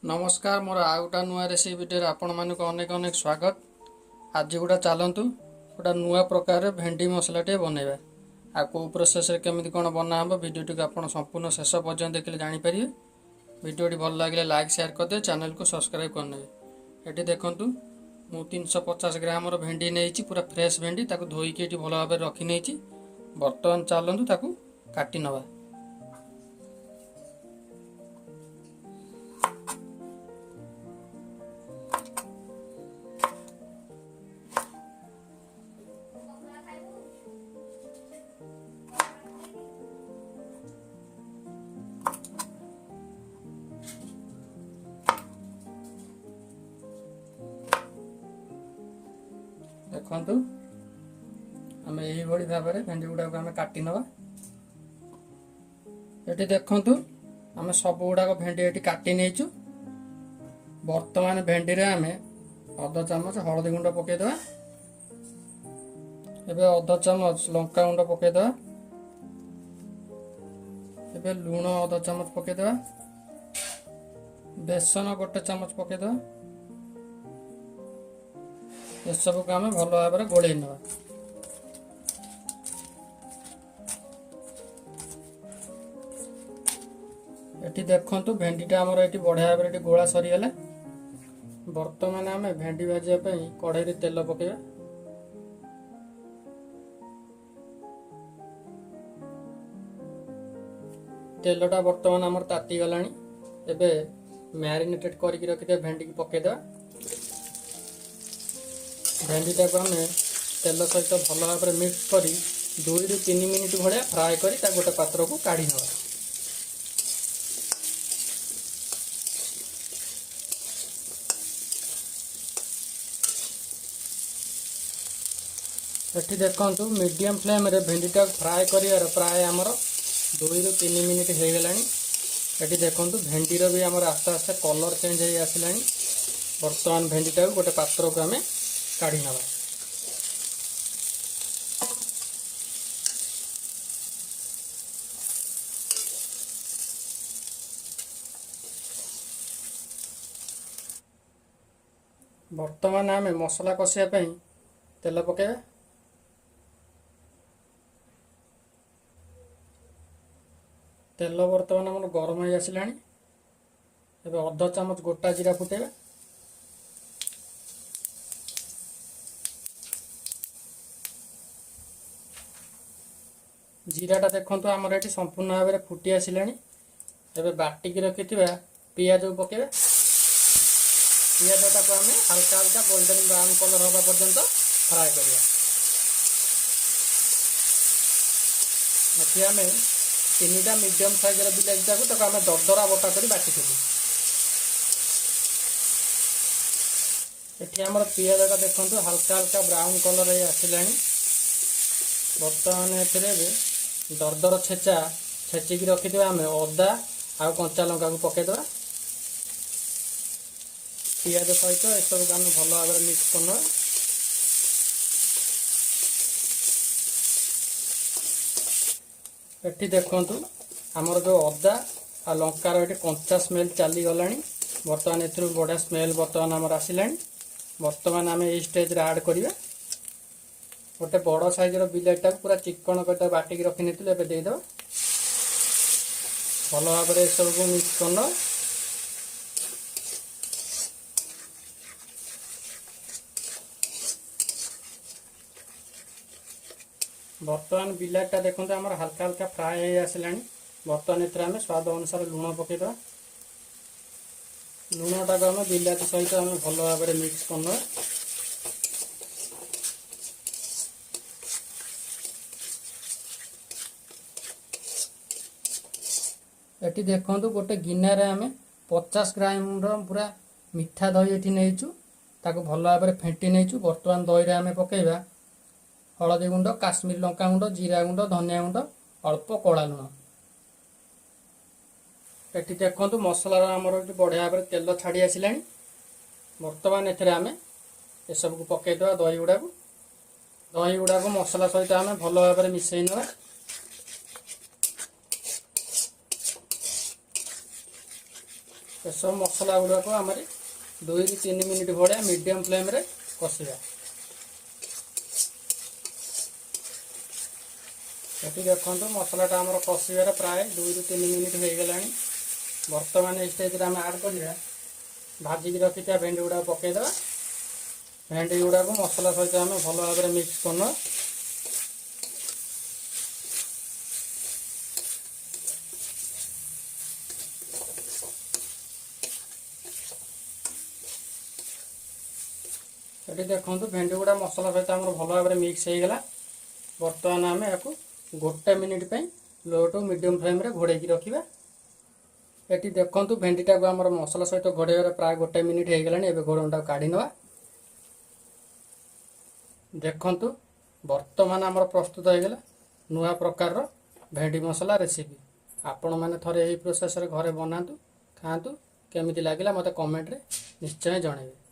नमस्कार मोर आउटा नुआ recipe video आपण मानक अनेक अनेक स्वागत। आज गोटा चलतु गोटा नुआ प्रकार भेंडी मसला टे बनैबा आ को प्रोसेस रे केमिति कोन बना हम वीडियो टी आपण संपूर्ण शेष पर्यंत देखले जानि परिबे। वीडियो टी भल लागले लाइक शेयर कर दे, चैनल को सब्सक्राइब कर नेबे। एटी देखंतु मु 350 ग्राम रो भेंडी नेइची, पूरा फ्रेश भेंडी ताको धोई के एटी भल भाबे रखी नेइची। वर्तमान चलंतु ताको काटी नबा। देखु आम यही भाव में भेंडी गुड़ा को काटी नवा। ये देखु आम सब गुड़ाक भेंडी ये काटी नहीं। बर्तमान भेंडी रे आम अधा चामच हलदी गुंड पकईदे, एबे अधा चामच लंका गुंड पकईदे, एबे लुण अधा चामच पकईदे, बेसन गोटे चामच पकईदे। ये सब को आम भल भाव में गोल नवा। ये देखु भेंडीटा आमर ये बढ़िया भाव में गोला सरीगला। बर्तमान आम भेंडी भाजापी कढ़ई रे तेल पकेबा। तेलटा बर्तमान आमर ताती गलानी। एबे मैरिनेटेड करके रखिदे भेंडी की पकेदा। भेंडीटा को आम तेल सहित भल भाव में मिक्स कर 2 ରୁ 3 मिनिट भाया फ्राए कर गोटे पात्र को काढ़ी नवा। ये देखु मीडियम फ्लेम रे भेंडीटा फ्राए कर प्राय आमर 2 ରୁ 3 मिनिट हो गलानी। ये देखु भेंडीर भी आमर आस्ते आस्ते कलर चेंज हो आसलानी। बर्तमान भेंडीटा को गोटे पात्र को आम काढ़ी नवा। बर्तमान आम मसला कषिया तेल पकेबा। तेल बर्तमान आम गरम हो आसलानी। एबे अधा चामच गोटा जीरा फुटेबा। जीराटा देखु आमर ये संपूर्ण भाव में फुटी आसलानी। एबे बाटिकी रखि पियाज पकेबा। पियाजटा को आम हल्का हल्का गोल्डन ब्राउन कलर हवा पर्यंत फ्राए करिया। आम 3टा मीडियम साइज बिलाईटा को आम दरदरा बटा कर बाटिथलु। ये आमर पियाजटा देखु हल्का हल्का ब्राउन कलर हो आसलानी। बर्तमान ए दरदर छेचा छेचिकी रखिथे आम अदा आ कंचा लंका को पकईदे। पियाज सहित ये सब आम भल भाव में मिक्स करना। ये देखु आमर जो अदा आ लंकार ये कंचा स्मेल चली गलानी। बर्तमान ए बढ़िया स्मेल बर्तमान आमर आसलानी। बर्तमान आम ये स्टेज ऐड करिबा। गोटे बड़ साइज बिलाईटा पूरा चिकन कर बाटिकी रखी नहीं देदेव। भल भाव में सब को मिक्स करना। बर्तमान बिलाईटा देखते आम हल्का हल्का फ्राए हो आसलानी। बर्तमान एम स्वाद अनुसार लुण पकईदे। लुणटा को आम बिलाती सहित आम भल भाव में मिक्स करना। ये देखु गोटे गिनार आम 50 ग्राम पूरा मीठा दही ये नहींचु। भल भाव में फेंटी नहीं। बर्तमान दही आम पकईबा हलदी गुंड, काश्मीर लंका गुंड, जीरा गुंड, धनिया गुंड, अल्प कड़ा लुण। ये देखु मसलार आमर बढ़िया भाव में तेल छाड़ी आसलानी। बर्तमान एम ये सब को पकईदे दही गुड़ा को मसला सहित आम भल भाव में मिसई नवा। एसब मसला गुड़ाक आम 2 ରୁ 3 मिनिट भाया मीडियम फ्लेम रे कषा। ये देखो मसलाटा आम कषार प्राय 2 ରୁ 3 मिनिट हो गला। बर्तमान स्टेज आम आड कर भाजिक रखी भेंडी गुड़ा पकईदे। भेंडी गुड़ा को मसला सहित आम भल भाव में मिक्स करना। ये देखो भेंडी गुड़ा मसला सहित आम भल भाव में मिक्स हो गला। बर्तमान आम या 1 minute low to medium flame रे घोड़े रखा। ये देखो भेंडीटा को आम मसला सहित घोड़े प्राय 1 मिनिट हो गला। एवं घोड़टा काढ़ी नवा। देखंतु वर्तमान आमर प्रस्तुत हो गला नुआ प्रकार भेंडी मसला रेसिपी। आपण मैंने थरे यही प्रोसेस रे घरे बनातु खातु। केमिति लागिला मते कमेंट रे निश्चय जणाइबे।